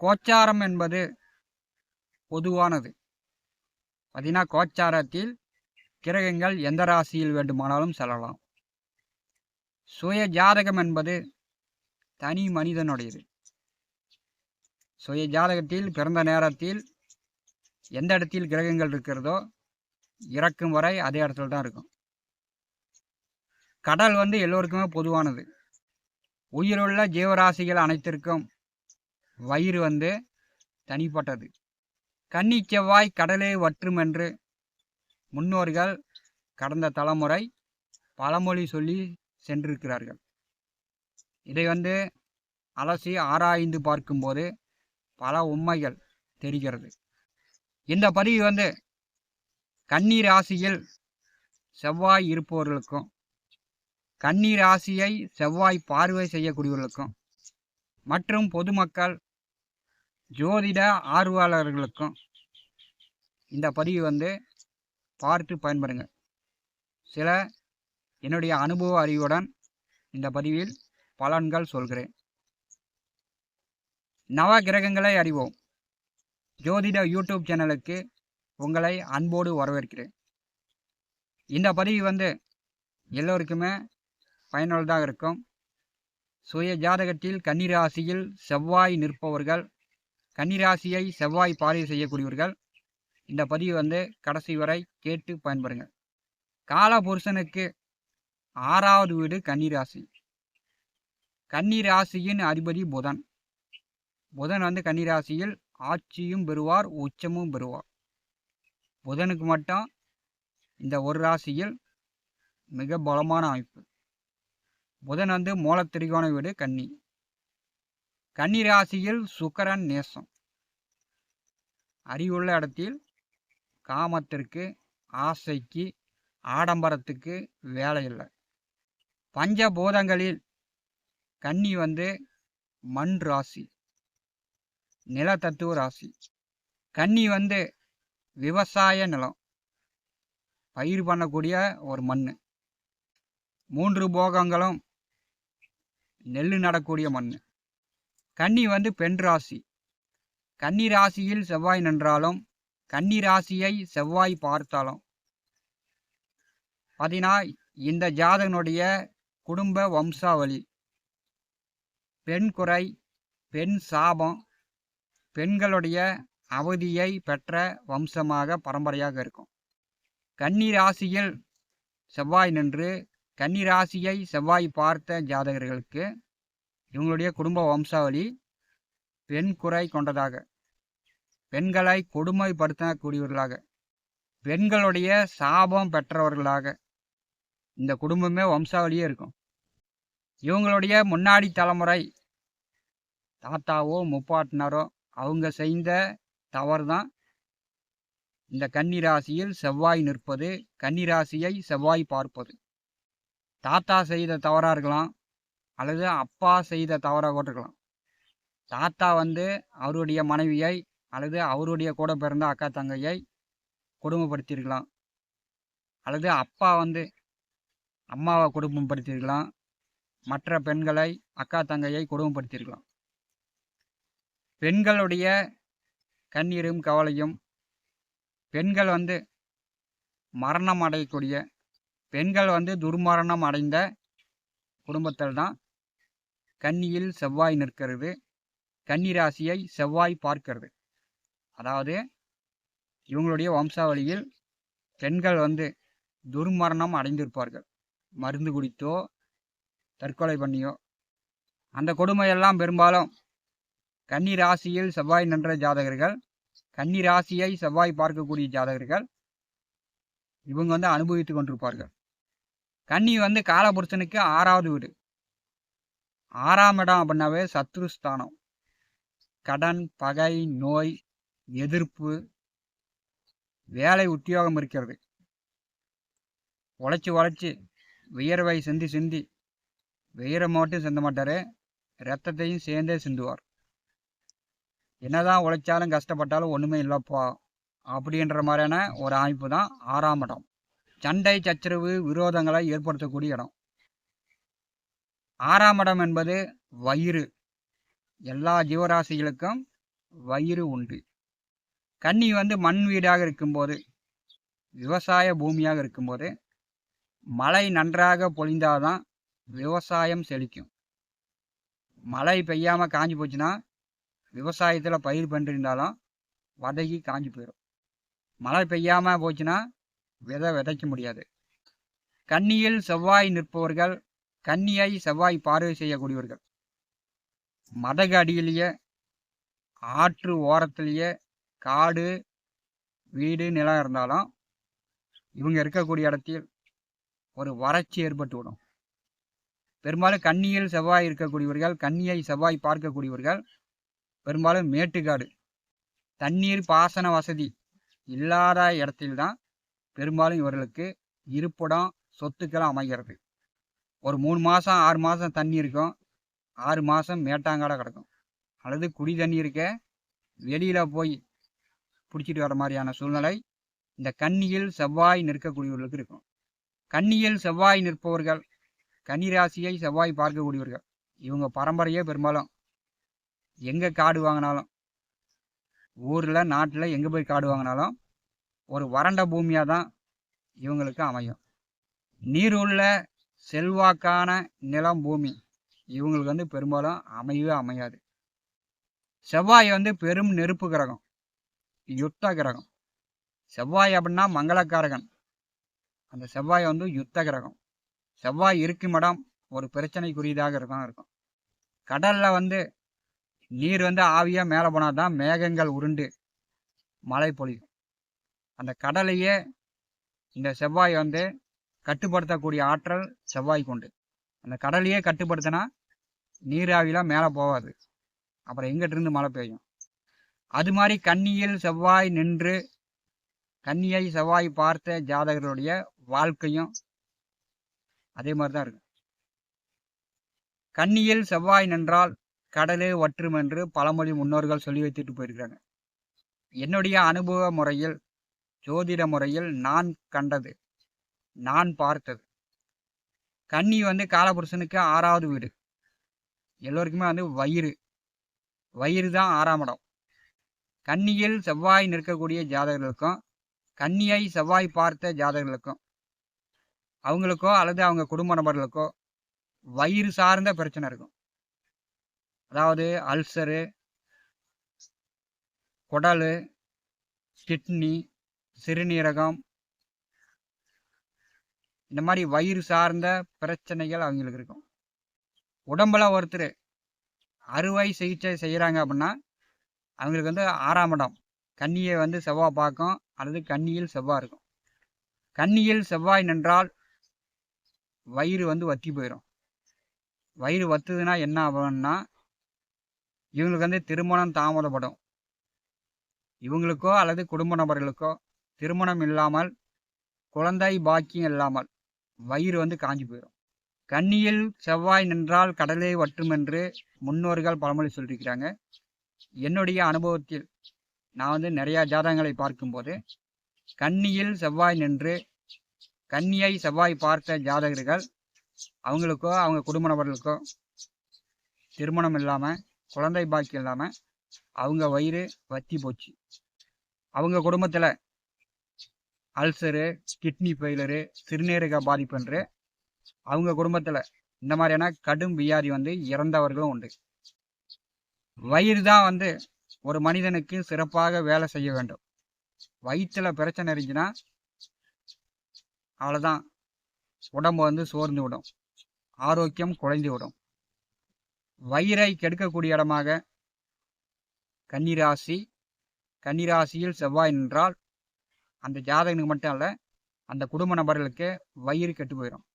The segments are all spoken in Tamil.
கோச்சாரம் என்பது பொதுவானது. பார்த்தீங்கன்னா, கோச்சாரத்தில் கிரகங்கள் எந்த ராசியில் வேண்டுமானாலும் செல்லலாம். சுய ஜாதகம் என்பது தனி மனிதனுடையது. சுய ஜாதகத்தில் பிறந்த நேரத்தில் எந்த இடத்தில் கிரகங்கள் இருக்கிறதோ இறக்கும் வரை அதே இடத்துல தான் இருக்கும். கடல் எல்லோருக்குமே பொதுவானது. உயிருள்ள ஜீவராசிகள் அனைத்திற்கும் வயிறு தனிப்பட்டது. கன்னி செவ்வாய் கடலே வற்றும் என்று முன்னோர்கள் கடந்த தலைமுறை பழமொழி சொல்லி சென்றிருக்கிறார்கள். இதை அலசி ஆராய்ந்து பார்க்கும்போது பல உண்மைகள் தெரிகிறது. இந்த பதிவு கன்னி ராசியில் செவ்வாய் இருப்பவர்களுக்கும் கன்னி ராசியை செவ்வாய் பார்வை செய்யக்கூடியவர்களுக்கும் மற்றும் பொதுமக்கள் ஜோதிட ஆர்வலர்களுக்கும் இந்த பதிவு பார்த்து பயன்படுங்க. சில என்னுடைய அனுபவ அறிவுடன் இந்த பதிவில் பலன்கள் சொல்கிறேன். நவ கிரகங்களை அறிவோம் ஜோதிட யூடியூப் சேனலுக்கு உங்களை அன்போடு வரவேற்கிறேன். இந்த பதிவு எல்லோருக்குமே பயனுள்ளதாக இருக்கும். சுய ஜாதகத்தில் கன்னிராசியில் செவ்வாய் நிற்பவர்கள், கன்னிராசியை செவ்வாய் பார்வை செய்யக்கூடியவர்கள் இந்த பதிவு கடைசி வரை கேட்டு பயன்படுங்க. காலபுருஷனுக்கு 6வது வீடு கன்னிராசி. கன்னிராசியின் அதிபதி புதன். புதன் கன்னிராசியில் ஆட்சியும் பெறுவார், உச்சமும் பெறுவார். புதனுக்கு மட்டும் இந்த ஒரு ராசியில் மிக பலமான அமைப்பு. புதன் மூலத்திரிகோண வீடு கன்னி. கன்னி ராசியில் சுக்கிரன் நேசம். அறிவுள்ள இடத்தில் காமத்திற்கு, ஆசைக்கு, ஆடம்பரத்துக்கு வேலை இல்லை. பஞ்சபூதங்களில் கன்னி மண் ராசி, நிலத்தத்துவ ராசி. கன்னி விவசாய நிலம், பயிர் பண்ணக்கூடிய ஒரு மண். 3 போகங்களும் நெல் நடக்கூடிய மண். கன்னி பெண் ராசி. கன்னி ராசியில் செவ்வாய் நின்றாலும் கன்னி ராசியை செவ்வாய் பார்த்தாலும் பார்த்தீங்கன்னா இந்த ஜாதகனுடைய குடும்ப வம்சாவளி பெண் குறை, பெண் சாபம், பெண்களுடைய அவதியை பெற்ற வம்சமாக பரம்பரையாக இருக்கும். கன்னி ராசியில் செவ்வாய் நின்று கன்னி ராசியை செவ்வாய் பார்த்த ஜாதகர்களுக்கு இவங்களுடைய குடும்ப வம்சாவளி பெண் குறை கொண்டதாக, பெண்களை கொடுமைப்படுத்தக்கூடியவர்களாக, பெண்களுடைய சாபம் பெற்றவர்களாக இந்த குடும்பமே வம்சாவளியே இருக்கும். இவங்களுடைய முன்னாடி தலைமுறை தாத்தாவோ முப்பாட்டினாரோ அவங்க செய்த தவறு தான் இந்த கன்னி ராசியில் செவ்வாய் நிற்பது, கன்னி ராசியை செவ்வாய் பார்ப்பது. தாத்தா செய்த தவறாக இருக்கலாம், அல்லது அப்பா செய்த தவறாக கூட இருக்கலாம். தாத்தா அவருடைய மனைவியை அல்லது அவருடைய கூட பிறந்த அக்கா தங்கையை கொடுமைப்படுத்தியிருக்கலாம், அல்லது அப்பா அம்மாவை கொடுமைப்படுத்தியிருக்கலாம், மற்ற பெண்களை அக்கா தங்கையை கொடுமைப்படுத்தியிருக்கலாம். பெண்களுடைய கண்ணீரும் கவலையும், பெண்கள் மரணம் அடையக்கூடிய, பெண்கள் துர்மரணம் அடைந்த குடும்பத்தில் தான் கன்னியில் செவ்வாய் நிற்கிறது, கன்னி ராசியை செவ்வாய் பார்க்கிறது. அதாவது இவங்களுடைய வம்சாவளியில் பெண்கள் துர்மரணம் அடைந்திருப்பார்கள், மருந்து குடித்தோ தற்கொலை பண்ணியோ. அந்த கொடுமையெல்லாம் பெரும்பாலும் கன்னி ராசியில் செவ்வாய் நின்ற ஜாதகர்கள், கன்னி ராசியை செவ்வாய் பார்க்கக்கூடிய ஜாதகர்கள் இவங்க அனுபவித்து கொண்டிருப்பார்கள். கன்னி காலபுருஷனுக்கு 6வது வீடு. 6ஆம் இடம் அப்படின்னாவே சத்ருஸ்தானம். கடன், பகை, நோய், எதிர்ப்பு, வேலை உத்தியோகம் இருக்கிறது. உழைச்சி வியர்வை சிந்தி வியரை மட்டும் சிந்த மாட்டார், ரத்தத்தையும் சேர்ந்தே சிந்துவார். என்னதான் உழைச்சாலும் கஷ்டப்பட்டாலும் ஒன்றுமே இல்லைப்பா அப்படின்ற மாதிரியான ஒரு அமைப்பு தான் 6ஆம் இடம். சண்டை சச்சரவு விரோதங்களை ஏற்படுத்தக்கூடிய இடம். 6ஆம் இடம் என்பது வயிறு. எல்லா ஜீவராசிகளுக்கும் வயிறு உண்டு. கன்னி வந்து மண் வீடாக இருக்கும்போது, விவசாய பூமியாக இருக்கும்போது, மழை நன்றாக பொழிந்தாதான் விவசாயம் செழிக்கும். மழை பெய்யாம காஞ்சி போச்சுன்னா விவசாயத்துல பயிர் பண்ணிருந்தாலும் வதகி காஞ்சி போயிடும். மழை பெய்யாம போச்சுன்னா விதைக்க முடியாது. கன்னியில் செவ்வாய் நிற்பவர்கள் கன்னியை செவ்வாய் பார்வை செய்யக்கூடியவர்கள். மதகு அடியிலேயே, ஆற்று ஓரத்திலேயே காடு, வீடு, நிலம் இருந்தாலும் இவங்க இருக்கக்கூடிய இடத்தில் ஒரு வறட்சி ஏற்பட்டு விடும். பெரும்பாலும் கன்னியில் செவ்வாய் இருக்கக்கூடியவர்கள், கன்னியை செவ்வாய் பார்க்கக்கூடியவர்கள் பெரும்பாலும் மேட்டுக்காடு, தண்ணீர் பாசன வசதி இல்லாத இடத்தில்தான் பெரும்பாலும் இவர்களுக்கு இருப்பிடம், சொத்துக்கள் அமைகிறது. ஒரு 3 மாதம் 6 மாதம் தண்ணி இருக்கும், 6 மாதம் மேட்டாங்காட கிடக்கும். அல்லது குடி தண்ணி இருக்க வெளியில் போய் பிடிச்சிட்டு வர மாதிரியான சூழ்நிலை இந்த கன்னியில் செவ்வாய் நிற்கக்கூடியவர்களுக்கு இருக்கும். கன்னியில் செவ்வாய் நிற்பவர்கள், கன்னிராசியை செவ்வாய் பார்க்கக்கூடியவர்கள், இவங்க பரம்பரையே பெரும்பாலும் எங்கே காடு வாங்கினாலும், ஊரில் நாட்டில் எங்கே போய் காடு வாங்கினாலும் ஒரு வறண்ட பூமியாக தான் இவங்களுக்கு அமையும். நீருள்ள செல்வாக்கான நிலம், பூமி இவங்களுக்கு வந்து பெரும்பாலும் அமையவே அமையாது. செவ்வாய் வந்து பெரும் நெருப்பு கிரகம், யுத்த கிரகம். செவ்வாய் அப்படின்னா மங்களக்காரகன். அந்த செவ்வாய் வந்து யுத்த கிரகம். செவ்வாய் இருக்கும் இடம் ஒரு பிரச்சனைக்குரியதாக இருக்கும். கடலில் வந்து நீர் வந்து ஆவியாக மேலே போனால் தான் மேகங்கள் உருண்டு மழை பொழியும். அந்த கடலையே இந்த செவ்வாய் வந்து கட்டுப்படுத்தக்கூடிய ஆற்றல் செவ்வாய் கொண்டு. அந்த கடலையே கட்டுப்படுத்தினா நீராவிலாம் மேலே போகாது, அப்புறம் எங்கிட்டிருந்து மழை பெய்யும். அது மாதிரி கன்னியில் செவ்வாய் நின்று கன்னியை செவ்வாய் பார்த்த ஜாதகர்களுடைய வாழ்க்கையும் அதே மாதிரி தான் இருக்கும். கன்னியில் செவ்வாய் நின்றால் கடலே வற்றும் என்று பழமொழி முன்னோர்கள் சொல்லி வைத்துட்டு போயிருக்கிறாங்க. என்னுடைய அனுபவ முறையில், ஜோதிட முறையில் நான் கண்டது, நான் பார்த்தது, கன்னி வந்து காலபுருஷனுக்கு 6வது வீடு. எல்லோருக்குமே வந்து வயிறு தான் 6ஆம் இடம். கன்னியில் செவ்வாய் நிற்கக்கூடிய ஜாதகர்களுக்கும், கன்னியை செவ்வாய் பார்த்த ஜாதகர்களுக்கும், அவங்களுக்கோ அல்லது அவங்க குடும்ப நபர்களுக்கோ வயிறு சார்ந்த பிரச்சனை இருக்கும். அதாவது அல்சரு, குடல், கிட்னி, சிறுநீரகம், இந்த மாதிரி வயிறு சார்ந்த பிரச்சனைகள் அவங்களுக்கு இருக்கும். உடம்புல ஒருத்தர் அறுவை சிகிச்சை செய்கிறாங்க அப்படின்னா அவங்களுக்கு வந்து 6ஆம் இடம் கன்னியை வந்து செவ்வாய் பார்க்கும், அல்லது கன்னியில் செவ்வாய் இருக்கும். கன்னியில் செவ்வாய் நின்றால் வயிறு வந்து வற்றி போயிடும். வயிறு வத்துதுன்னா என்ன ஆகும்னா இவங்களுக்கு வந்து திருமணம் தாமதப்படும். இவங்களுக்கோ அல்லது குடும்ப நபர்களுக்கோ திருமணம் இல்லாமல், குழந்தை பாக்கியம் இல்லாமல் வயிறு வந்து காஞ்சி போயிடும். கன்னியில் செவ்வாய் நின்றால் கடலே வற்றும் என்று முன்னோர்கள் பழமொழி சொல்லியிருக்கிறாங்க. என்னுடைய அனுபவத்தில் நான் வந்து நிறையா ஜாதகங்களை பார்க்கும்போது கன்னியில் செவ்வாய் நின்று கன்னியை செவ்வாய் பார்த்த ஜாதகர்கள் அவங்களுக்கோ அவங்க குடும்ப நபர்களுக்கோ திருமணம் இல்லாமல், குழந்தை பாக்கியம் இல்லாமல் அவங்க வயிறு வத்தி போச்சு. அவங்க குடும்பத்தில் அல்சரு, கிட்னி ஃபெயிலரு, சிறுநீரக பாதிப்பு என்று அவங்க குடும்பத்தில் இந்த மாதிரியான கடும் வியாதி வந்து இறந்தவர்களும் உண்டு. வயிறு தான் வந்து ஒரு மனிதனுக்கு சிறப்பாக வேலை செய்ய வேண்டும். வயிற்றில் பிரச்சனை இருந்துச்சுன்னா அவ்வளோதான், உடம்பு வந்து சோர்ந்து விடும், ஆரோக்கியம் குறைந்து விடும். வயிறை கெடுக்கக்கூடிய இடமாக கன்னிராசி, கன்னிராசியில் செவ்வாய் நின்றால் அந்த ஜாதகனுக்கு மட்டும் அல்ல, அந்த குடும்ப நபர்களுக்கு வயிறு கெட்டு போயிடும்.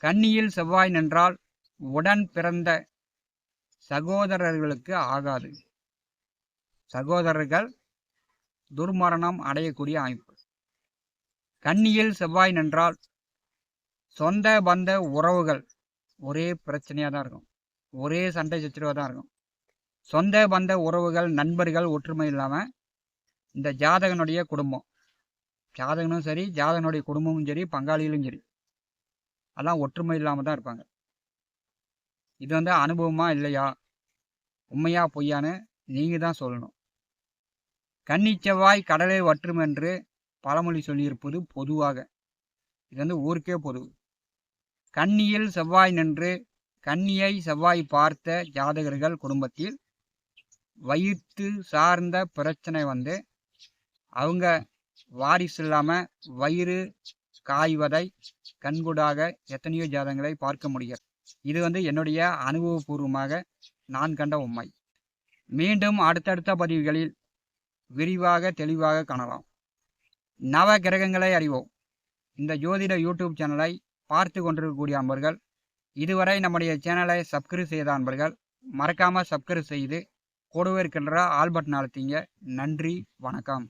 கன்னியில் செவ்வாய் நின்றால் உடன் பிறந்த சகோதரர்களுக்கு ஆகாது. சகோதரர்கள் துர்மரணம் அடையக்கூடிய அமைப்பு. கன்னியில் செவ்வாய் நின்றால் சொந்த பந்த உறவுகள் ஒரே பிரச்சனையாக தான் இருக்கும், ஒரே சண்டை சச்சரவாக தான் இருக்கும். சொந்த பந்த உறவுகள், நண்பர்கள் ஒற்றுமை இல்லாமல் இந்த ஜாதகனுடைய குடும்பம், ஜாதகனும் சரி, ஜாதகனுடைய குடும்பமும் சரி, பங்காளிகளும் சரி, அதெல்லாம் ஒற்றுமை இல்லாமல் தான் இருப்பாங்க. இது வந்து அனுபவமா இல்லையா, உண்மையா பொய்யான்னு நீங்கள் தான் சொல்லணும். கன்னி செவ்வாய் கடலை வற்றும் என்று பழமொழி சொல்லியிருப்பது பொதுவாக. இது வந்து ஊருக்கே பொது. கன்னியில் செவ்வாய் நின்று கன்னியை செவ்வாய் பார்த்த ஜாதகர்கள் குடும்பத்தில் வயிற்று சார்ந்த பிரச்சனை வந்து அவங்க வாரிசு இல்லாமல் வயிறு காய்வதை கண்கூடாக எத்தனையோ ஜாதகங்களை பார்க்க முடிகிறது. இது வந்து என்னுடைய அனுபவபூர்வமாக நான் கண்ட உண்மை. மீண்டும் அடுத்தடுத்த பதிவுகளில் விரிவாக தெளிவாக காணலாம். நவ கிரகங்களை அறிவோம். இந்த ஜோதிட யூடியூப் சேனலை பார்த்து கொண்டிருக்கக்கூடிய அன்பர்கள், இதுவரை நம்முடைய சேனலை சப்ஸ்கிரைப் செய்த அன்பர்கள் மறக்காமல் சப்ஸ்கிரைப் செய்து கூடவே இருக்கின்ற ஆல் பட்டன் அழுத்திங்க. நன்றி, வணக்கம்.